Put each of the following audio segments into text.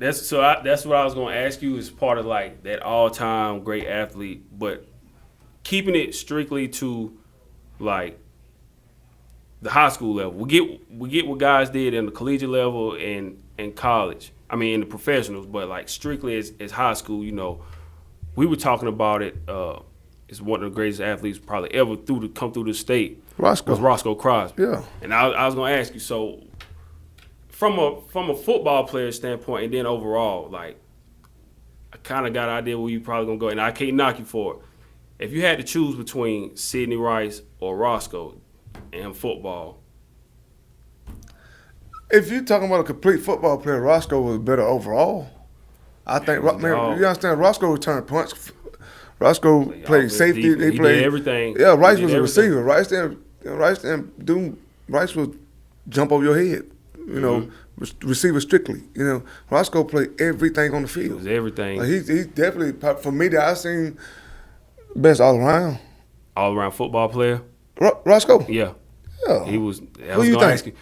That's what I was gonna ask you. Is part of like that all-time great athlete, but keeping it strictly to like the high school level. We get what guys did in the collegiate level and college. I mean, in the professionals, but like strictly as high school, we were talking about it. Is one of the greatest athletes probably ever come through the state. Roscoe. Was Roscoe Crosby. Yeah. And I was gonna ask you, so from a football player standpoint, and then overall, like I kind of got an idea where you probably gonna go, and I can't knock you for it. If you had to choose between Sidney Rice or Roscoe in football, if you're talking about a complete football player, Roscoe was better overall. I think. Man, you understand? Roscoe returned punch. Roscoe played safety. He played did everything. Yeah, Rice was a receiver. Rice would jump over your head. Receiver strictly. Roscoe played everything on the field. It was everything. Like he's definitely, for me, that I seen best all around. All around football player. Roscoe. Yeah. He was. Who you think?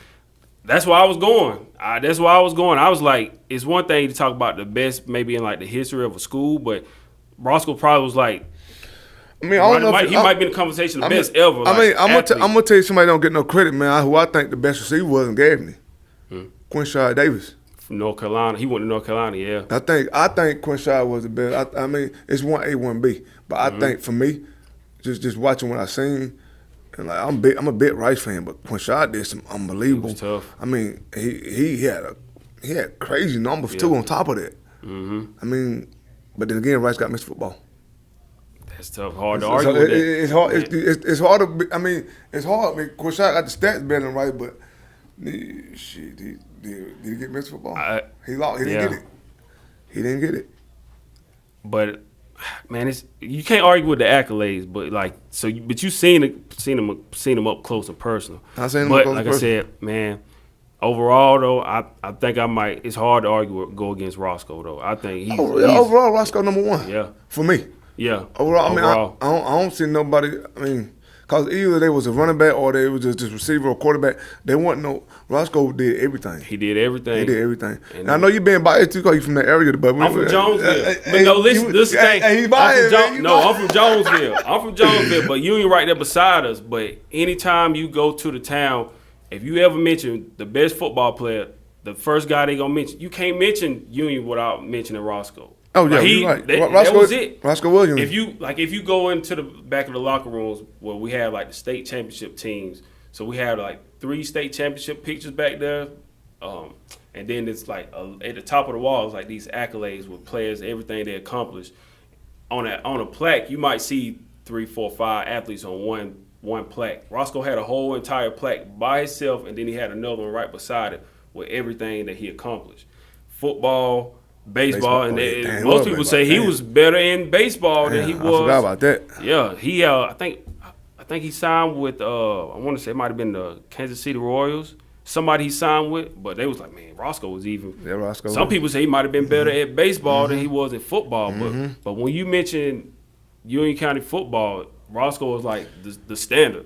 That's where I was going. I was like, it's one thing to talk about the best, maybe in like the history of a school, but Roscoe probably was like. I mean, I don't know. He might be in the conversation the best ever. I'm gonna tell you somebody don't get no credit, man. Who I think the best receiver was in Gaffney, Quinshad Davis from North Carolina. He went to North Carolina, yeah. I think Quinshad was the best. I mean, it's 1A, 1B, but I think for me, just watching what I seen, and like I'm a big Rice fan, but Quinshad did some unbelievable. He was tough. I mean, he had crazy numbers too on top of that. I mean, but then again, Rice got missed football. It's tough, hard to argue with that. It's hard. It's hard to. I mean, it's hard. I mean, Quinshad got the stats better than Rice, but shit, did he get missed football? He lost. He didn't get it. He didn't get it. But man, you can't argue with the accolades. But but you seen him up close and personal. I seen him but up close like and I said, man. Overall, though, I think I might. It's hard to go against Roscoe, though. I think he's overall Roscoe number one. Yeah, for me. Yeah. Overall, I don't see nobody. I mean, because either they was a running back or they was just receiver or quarterback. They weren't no. Roscoe did everything. He did everything. And I know you being biased too, because you from that area, but I'm from Jonesville. But no, listen, this thing. He's biased. I'm from Jonesville. I'm from Jonesville, but Union right there beside us. But anytime you go to the town, if you ever mention the best football player, the first guy they gonna mention, you can't mention Union without mentioning Roscoe. Oh yeah, you're right. That was it. Roscoe Williams. If you go into the back of the locker rooms where we have like the state championship teams, so we have like 3 state championship pictures back there, and then it's like at the top of the wall is like these accolades with players, everything they accomplished. On a plaque, you might see 3, 4, 5 athletes on one plaque. Roscoe had a whole entire plaque by himself, and then he had another one right beside it with everything that he accomplished. Football. Baseball, and most people say he was better in baseball than he was. I forgot about that. Yeah, he. I think he signed with. I want to say it might have been the Kansas City Royals. Somebody he signed with, but they was like, man, Roscoe was even. Yeah, Roscoe. Some people say he might have been better at baseball than he was in football. But when you mention Union County football, Roscoe was like the standard.